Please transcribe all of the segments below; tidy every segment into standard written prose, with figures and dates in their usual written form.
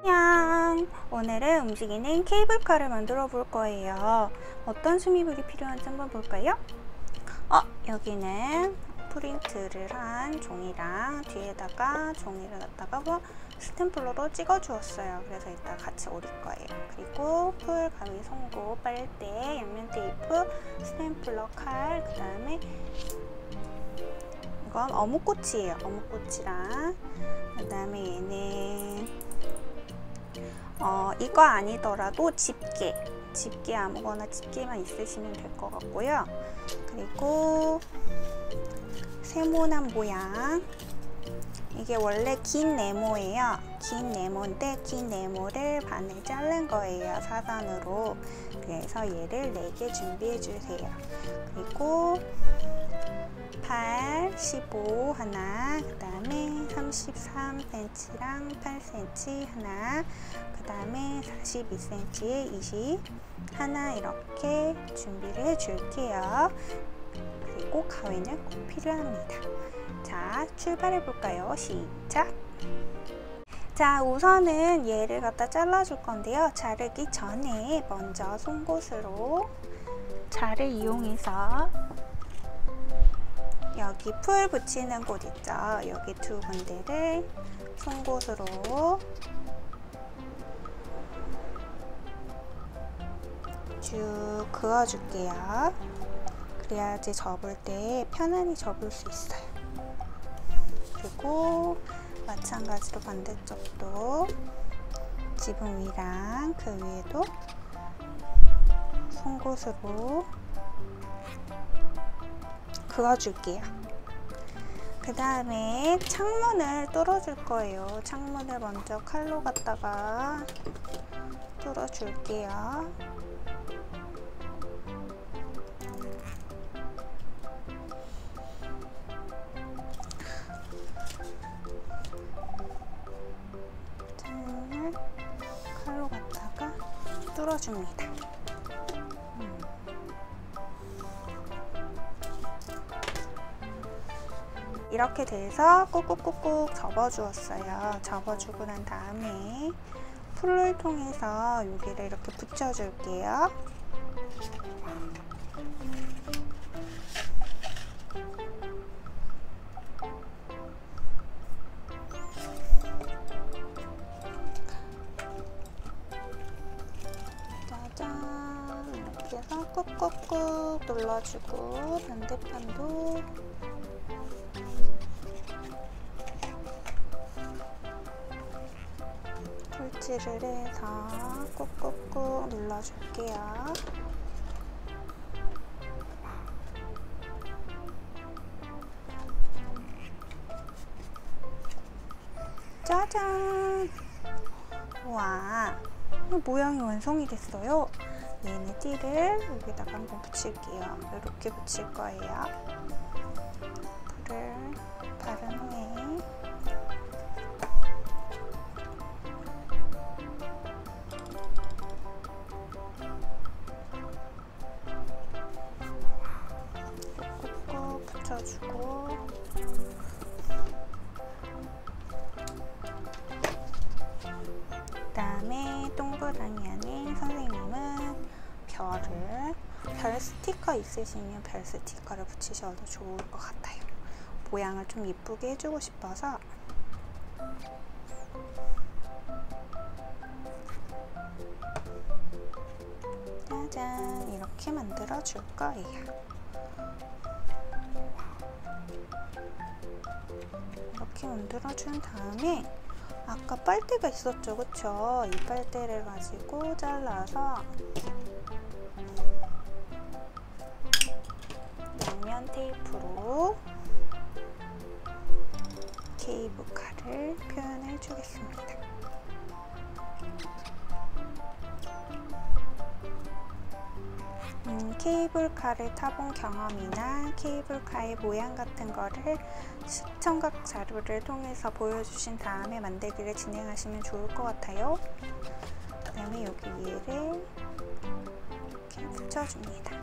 안녕! 오늘은 움직이는 케이블카를 만들어 볼 거예요. 어떤 수미물이 필요한지 한번 볼까요? 여기는 프린트를 한 종이랑 뒤에다가 종이를 갖다가 스탬플러로 찍어 주었어요. 그래서 이따 같이 오릴 거예요. 그리고 풀, 가위, 송고, 빨대, 양면 테이프, 스탬플러, 칼, 그 다음에 이건 어묵꼬치예요. 어묵꼬치랑 그 다음에 얘는 이거 아니더라도 집게 아무거나 집게만 있으시면 될 것 같고요. 그리고 세모난 모양, 이게 원래 긴 네모예요. 긴 네모인데 긴 네모를 반을 자른 거예요, 사선으로. 그래서 얘를 4개 준비해 주세요. 그리고 8, 15 하나, 그 다음에 33cm랑 8cm 하나, 그 다음에 42cm에 20 하나, 이렇게 준비를 해 줄게요. 그리고 가위는 꼭 필요합니다. 자, 출발해 볼까요? 시작! 자, 우선은 얘를 갖다 잘라 줄 건데요. 자르기 전에 먼저 송곳으로 자를 이용해서 여기 풀 붙이는 곳 있죠? 여기 두 군데를 송곳으로 쭉 그어줄게요. 그래야지 접을 때 편안히 접을 수 있어요. 그리고 마찬가지로 반대쪽도 지붕 위랑 그 위에도 송곳으로 그어줄게요. 그 다음에 창문을 뚫어줄 거예요. 창문을 먼저 칼로 갖다가 뚫어줄게요. 창문을 칼로 갖다가 뚫어줍니다. 이렇게 돼서 꾹꾹꾹꾹 접어주었어요. 접어주고 난 다음에 풀을 통해서 여기를 이렇게 붙여줄게요. 짜잔! 이렇게 해서 꾹꾹꾹 눌러주고 반대편도 풀칠을 해서 꾹꾹꾹 눌러줄게요. 짜잔! 와, 모양이 완성이 됐어요. 얘는 띠를 여기다가 한번 붙일게요. 이렇게 붙일 거예요. 풀을 바른 후에 꾹꾹 붙여주고 그 다음에 동그라미 안에 선생님은 별 스티커 있으시면 별 스티커를 붙이셔도 좋을 것 같아요. 모양을 좀 이쁘게 해주고 싶어서. 짜잔! 이렇게 만들어 줄 거예요. 이렇게 만들어 준 다음에 아까 빨대가 있었죠, 그쵸? 이 빨대를 가지고 잘라서 양면 테이프로 케이블카를 표현해 주겠습니다. 케이블카를 타본 경험이나 케이블카의 모양 같은 거를 시청각 자료를 통해서 보여주신 다음에 만들기를 진행하시면 좋을 것 같아요. 그 다음에 여기 위에를 이렇게 붙여줍니다.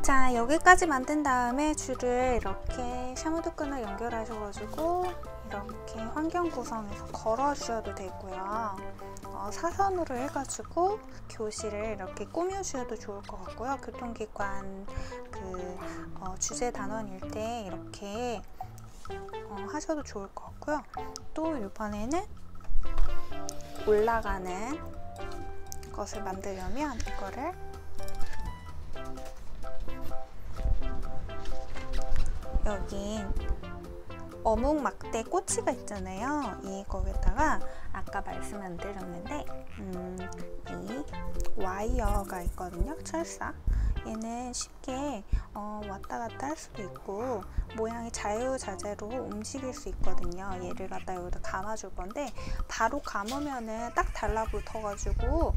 자, 여기까지 만든 다음에 줄을 이렇게 샤무드 끈을 연결하셔가지고 이렇게 환경 구성에서 걸어 주셔도 되고요. 사선으로 해가지고 교실을 이렇게 꾸며 주셔도 좋을 것 같고요. 교통기관 주제 단원일 때 이렇게 하셔도 좋을 것 같고요. 또 이번에는 올라가는 것을 만들려면 이거를 여기 어묵 막대 꼬치가 있잖아요. 이거에다가 아까 말씀 안 드렸는데 이 와이어가 있거든요. 철사. 얘는 쉽게 왔다 갔다 할 수도 있고 모양이 자유자재로 움직일 수 있거든요. 얘를 갖다 여기다 감아줄 건데 바로 감으면은 딱 달라붙어 가지고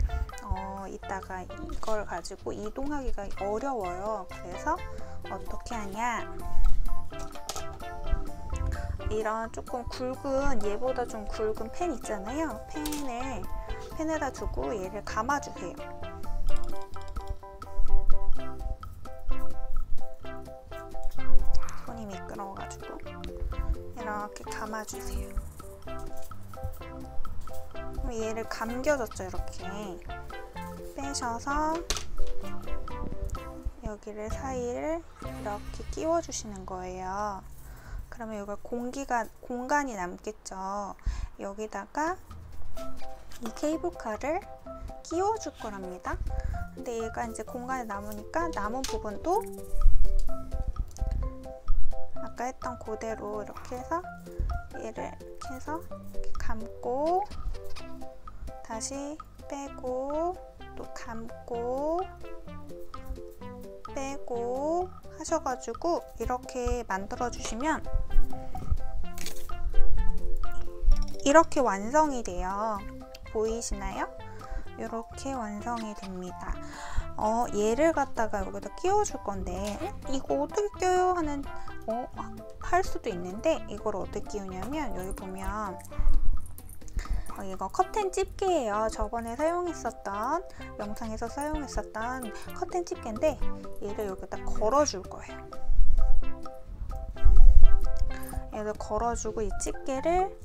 이따가 이걸 가지고 이동하기가 어려워요. 그래서 어떻게 하냐, 이런 조금 굵은, 얘보다 좀 굵은 펜 있잖아요. 펜에다 두고 얘를 감아주세요. 손이 미끄러워가지고 이렇게 감아주세요. 그럼 얘를 감겨줬죠. 이렇게 빼셔서 여기를 사이를 이렇게 끼워주시는 거예요. 그러면 이걸 공간이 남겠죠. 여기다가 이 케이블카를 끼워줄 거랍니다. 근데 얘가 이제 공간이 남으니까 남은 부분도 아까 했던 그대로 이렇게 해서 얘를 이렇게 해서 이렇게 감고 다시 빼고 또 감고 빼고 하셔가지고 이렇게 만들어 주시면 이렇게 완성이 돼요. 보이시나요? 이렇게 완성이 됩니다. 얘를 갖다가 여기다 끼워줄 건데 이거 어떻게 껴요? 하는 할 수도 있는데 이걸 어떻게 끼우냐면 여기 보면 이거 커튼 집게예요. 저번에 영상에서 사용했었던 커튼 집게인데 얘를 여기다 걸어줄 거예요. 얘를 걸어주고 이 집게를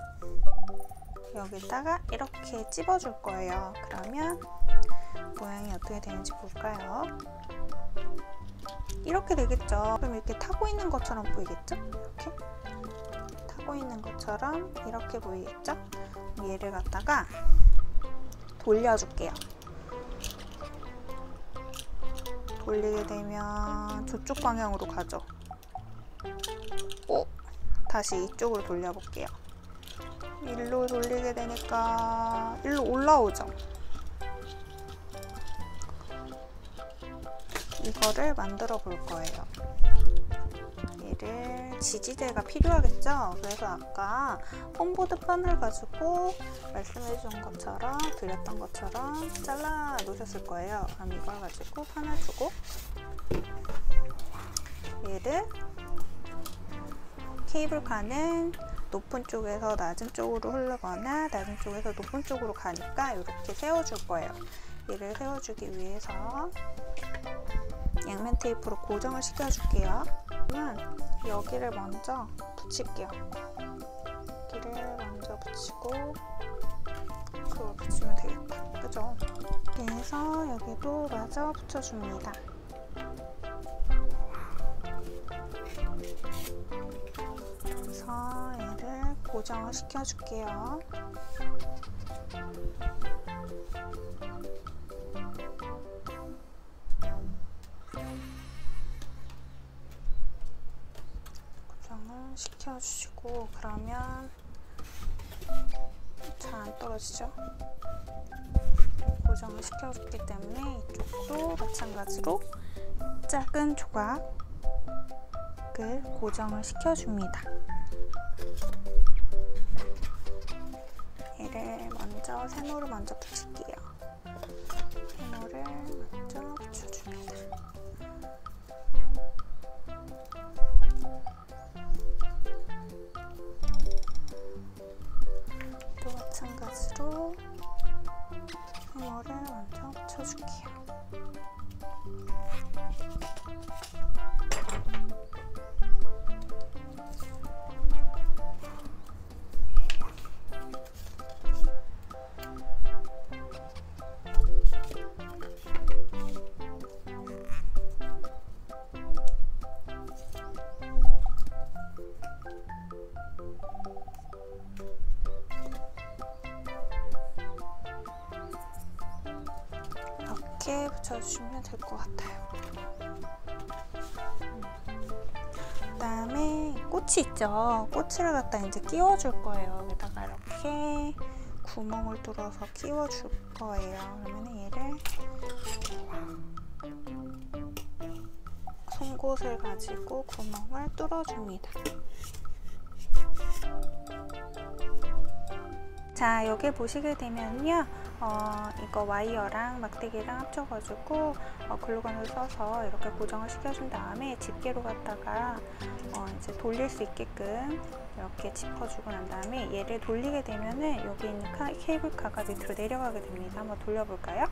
여기다가 이렇게 찝어줄 거예요. 그러면 모양이 어떻게 되는지 볼까요? 이렇게 되겠죠. 그럼 이렇게 타고 있는 것처럼 보이겠죠? 이렇게 타고 있는 것처럼 이렇게 보이겠죠? 얘를 갖다가 돌려줄게요. 돌리게 되면 저쪽 방향으로 가죠. 다시 이쪽으로 돌려볼게요. 일로 돌리게 되니까 일로 올라오죠. 이거를 만들어 볼 거예요. 얘를 지지대가 필요하겠죠. 그래서 아까 폼보드 판을 가지고 말씀해 준 것처럼 드렸던 것처럼 잘라 놓으셨을 거예요. 그럼 이걸 가지고 판을 두고 얘를 케이블카는 높은 쪽에서 낮은 쪽으로 흐르거나 낮은 쪽에서 높은 쪽으로 가니까 이렇게 세워줄 거예요. 얘를 세워주기 위해서 양면 테이프로 고정을 시켜줄게요. 그러면 여기를 먼저 붙일게요. 여기를 먼저 붙이고 그걸 붙이면 되겠다. 그죠? 그래서 여기도 마저 붙여줍니다. 그래서 얘를 고정을 시켜줄게요. 고정을 시켜주시고 그러면 잘 안 떨어지죠? 고정을 시켜줬기 때문에 이쪽도 마찬가지로 작은 조각을 고정을 시켜줍니다. 얘를 먼저 세모를 먼저 붙일게요. 세모를 먼저 붙여줍니다. 또 마찬가지로 세모를 먼저 붙여줄게요. 이렇게 붙여주시면 될 것 같아요. 그 다음에 꽃이 있죠. 꽃을 갖다 이제 끼워줄 거예요. 여기다가 이렇게 구멍을 뚫어서 끼워줄 거예요. 그러면 얘를 송곳을 가지고 구멍을 뚫어줍니다. 자, 여기 보시게 되면요, 이거 와이어랑 막대기랑 합쳐가지고 글루건을 써서 이렇게 고정을 시켜준 다음에 집게로 갖다가 이제 돌릴 수 있게끔 이렇게 짚어주고 난 다음에 얘를 돌리게 되면은 여기 있는 케이블카가 밑으로 내려가게 됩니다. 한번 돌려볼까요?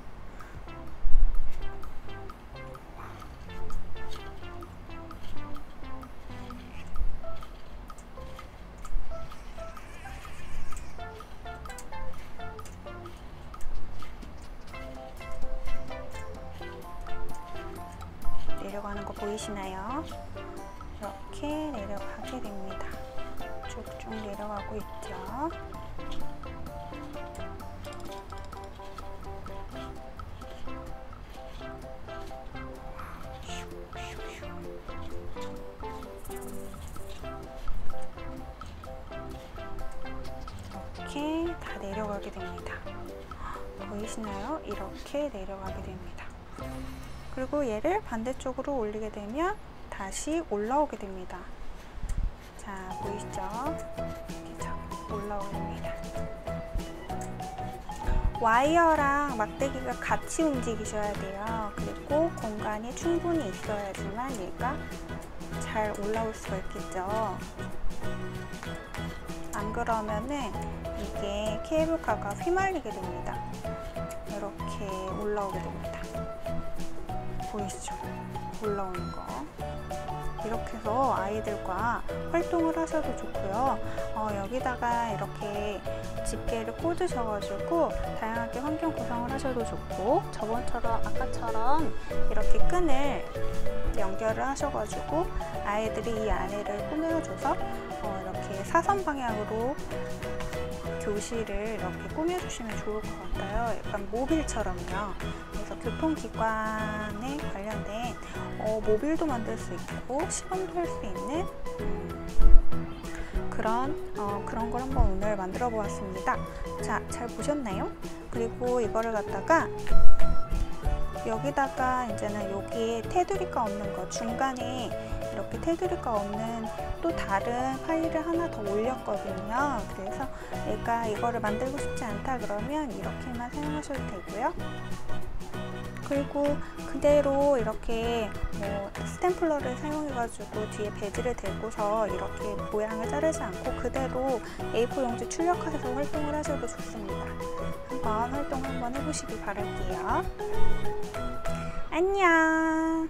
내려가는 거 보이시나요? 이렇게 내려가게 됩니다. 쭉쭉 내려가고 있죠. 이렇게 다 내려가게 됩니다. 보이시나요? 이렇게 내려가게 됩니다. 그리고 얘를 반대쪽으로 올리게 되면 다시 올라오게 됩니다. 자, 보이시죠? 이렇게 올라오게 됩니다. 와이어랑 막대기가 같이 움직이셔야 돼요. 그리고 공간이 충분히 있어야지만 얘가 잘 올라올 수가 있겠죠. 안 그러면은 이게 케이블카가 휘말리게 됩니다. 이렇게 올라오게 됩니다. 보이시죠? 올라오는 거. 이렇게 해서 아이들과 활동을 하셔도 좋고요. 여기다가 이렇게 집게를 꽂으셔가지고 다양하게 환경 구성을 하셔도 좋고, 아까처럼 이렇게 끈을 연결을 하셔가지고 아이들이 이 안에를 꾸며줘서 이렇게 사선 방향으로 교실을 이렇게 꾸며주시면 좋을 것 같아요. 약간 모빌처럼요. 그래서 교통기관에 관련된 모빌도 만들 수 있고 시범도 할 수 있는 그런 걸 한번 오늘 만들어 보았습니다. 자, 잘 보셨나요? 그리고 이거를 갖다가 여기다가 이제는 여기에 테두리가 없는 거, 중간에 이렇게 테두리가 없는 또 다른 파일을 하나 더 올렸거든요. 그래서 내가 이거를 만들고 싶지 않다 그러면 이렇게만 사용하셔도 되고요. 그리고 그대로 이렇게 스탬플러를 사용해가지고 뒤에 배지를 대고서 이렇게 모양을 자르지 않고 그대로 A4 용지 출력해서 활동을 하셔도 좋습니다. 활동 한번 해보시기 바랄게요. 안녕.